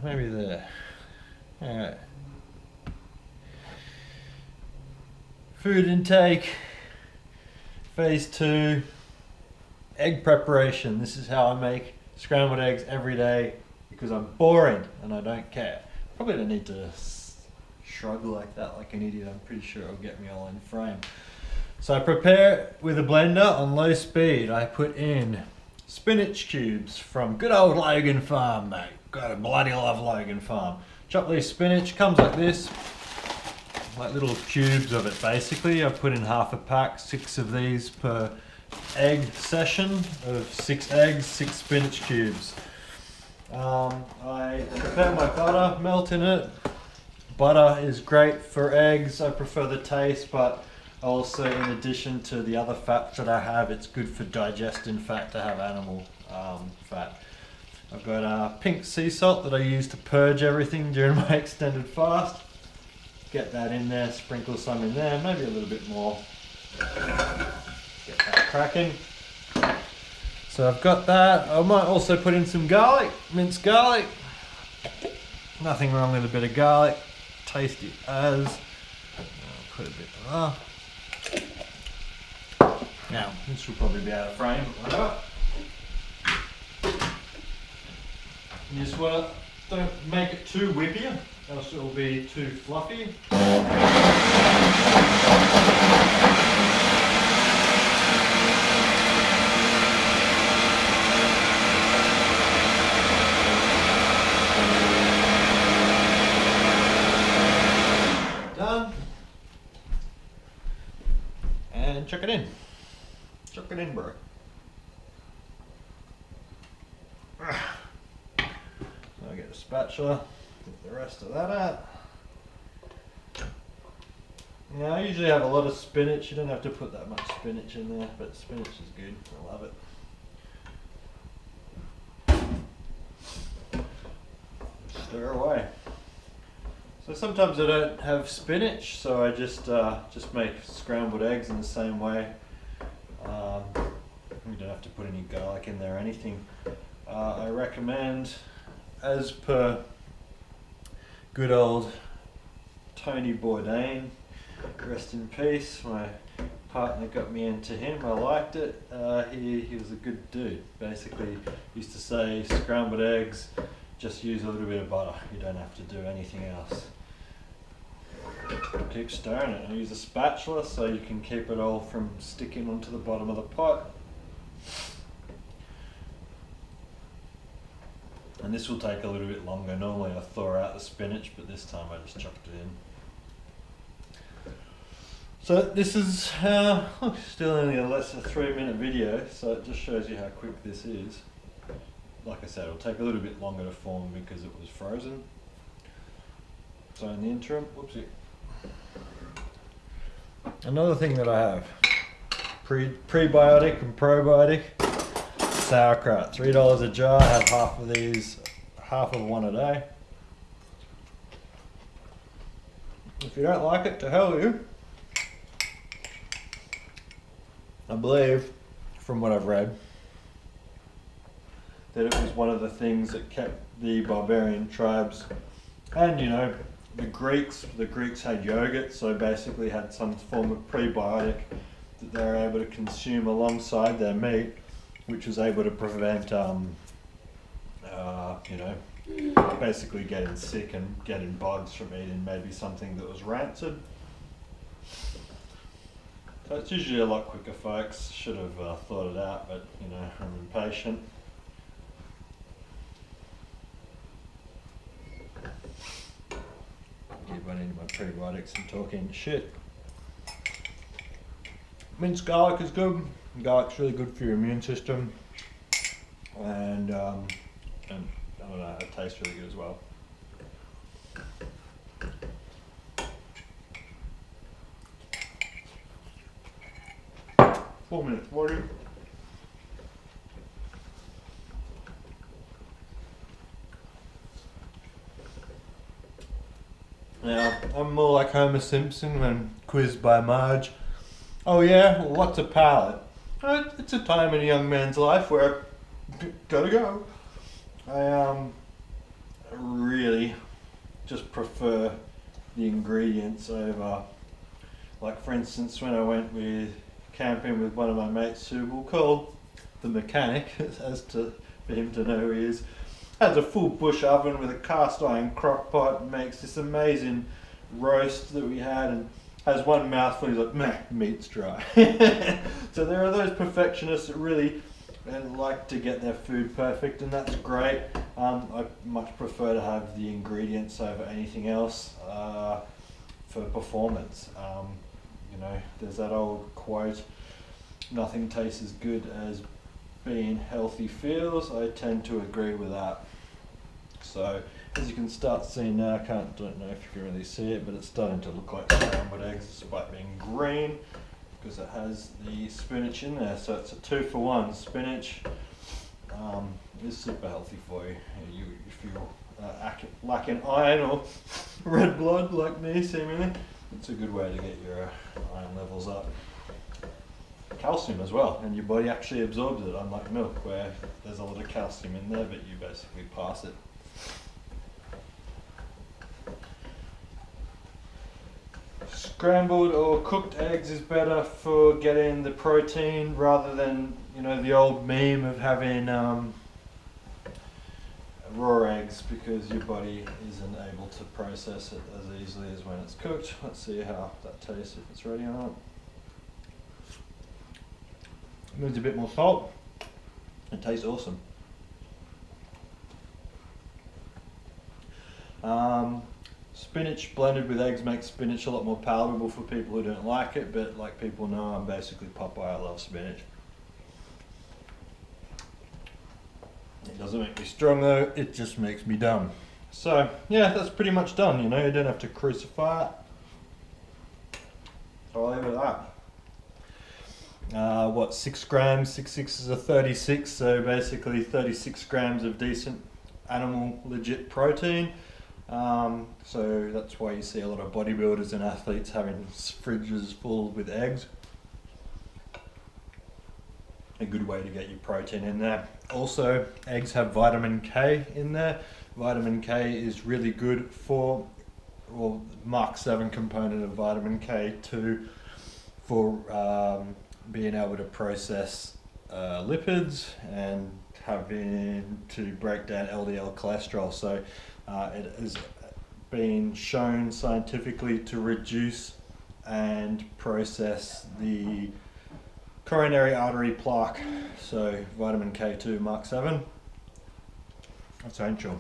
maybe there. Alright. Food intake, phase 2, egg preparation. This is how I make scrambled eggs every day because I'm boring and I don't care. Probably don't need to shrug like that like an idiot. I'm pretty sure it'll get me all in frame. So I prepare with a blender on low speed. I put in spinach cubes from good old Logan Farm, mate. Gotta bloody love Logan Farm. Chop these spinach, comes like this. Like little cubes of it basically. I put in half a pack, 6 of these per egg session of 6 eggs, 6 spinach cubes. I prepare my butter, melt in it. Butter is great for eggs. I prefer the taste, but also in addition to the other fats that I have, it's good for digesting fat to have animal fat. I've got pink sea salt that I use to purge everything during my extended fast. Get that in there, sprinkle some in there, maybe a little bit more. Get that cracking. So I've got that. I might also put in some garlic, minced garlic. Nothing wrong with a bit of garlic. Tasty as. I'll put a bit of that. Now, this will probably be out of frame, but whatever. You just want to, don't make it too whippy, else it will be too fluffy. Done. And chuck it in. Chuck it in, bro. I'll get a spatula, get the rest of that out. Yeah, I usually have a lot of spinach. You don't have to put that much spinach in there, but spinach is good. I love it. Stir away. So sometimes I don't have spinach, so I just make scrambled eggs in the same way. You don't have to put any garlic in there or anything. I recommend, as per good old Tony Bourdain, rest in peace, my partner got me into him, I liked it. He was a good dude. Basically, he used to say scrambled eggs, just use a little bit of butter, you don't have to do anything else. Keep stirring it, and use a spatula so you can keep it all from sticking onto the bottom of the pot. And this will take a little bit longer. Normally I thaw out the spinach, but this time I just chucked it in. So this is still only a less than 3-minute video, so it just shows you how quick this is. Like I said, it'll take a little bit longer to form because it was frozen. So in the interim, whoopsie. Another thing that I have, prebiotic and probiotic sauerkraut, $3 a jar. I have half of these, half of one a day. If you don't like it, to hell with you. I believe, from what I've read, that it was one of the things that kept the barbarian tribes, and you know, the Greeks had yogurt, so basically had some form of prebiotic that they were able to consume alongside their meat, which was able to prevent, you know, basically getting sick and getting bugs from eating maybe something that was rancid. So it's usually a lot quicker, folks. Should have thought it out, but you know, I'm impatient. Keep running into my prebiotics and talking shit. Minced garlic is good. Garlic's really good for your immune system, and I don't know, it tastes really good as well. Four minutes 40. Now, I'm more like Homer Simpson when quizzed by Marge. Oh yeah, well, what's a palate? It's a time in a young man's life where gotta go. really just prefer the ingredients over, like for instance when I went with camping with one of my mates who we'll call the mechanic, as to for him to know who he is, has a full bush oven with a cast iron crock pot and makes this amazing roast that we had, and has one mouthful, he's like, meh, meat's dry. So there are those perfectionists that really like to get their food perfect, and that's great. I much prefer to have the ingredients over anything else for performance. You know, there's that old quote, nothing tastes as good as being healthy feels. I tend to agree with that. So as you can start seeing now, I don't know if you can really see it, but it's starting to look like scrambled eggs despite being green, because it has the spinach in there. So it's a 2-for-1 spinach. It's super healthy for you. If you lack in iron or red blood like me seemingly, it's a good way to get your iron levels up. Calcium as well, and your body actually absorbs it, unlike milk where there's a lot of calcium in there but you basically pass it. Scrambled or cooked eggs is better for getting the protein rather than, you know, the old meme of having raw eggs, because your body isn't able to process it as easily as when it's cooked. Let's see how that tastes, if it's ready or not. Needs a bit more salt. It tastes awesome. Spinach blended with eggs makes spinach a lot more palatable for people who don't like it, but like people know, I'm basically Popeye, I love spinach. It doesn't make me strong though, it just makes me dumb. So yeah, that's pretty much done, you know, you don't have to crucify it. So I'll leave it at that. What, 6 grams, 6 sixes are 36, so basically 36 grams of decent animal legit protein. So that's why you see a lot of bodybuilders and athletes having fridges full with eggs. A good way to get your protein in there. Also, eggs have vitamin K in there. Vitamin K is really good for, well, Mark 7 component of vitamin K2 for being able to process lipids and having to break down LDL cholesterol. So it has been shown scientifically to reduce and process the coronary artery plaque. So vitamin K2 Mark 7, essential,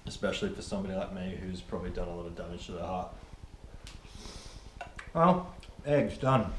especially for somebody like me who's probably done a lot of damage to the heart. Well, eggs done.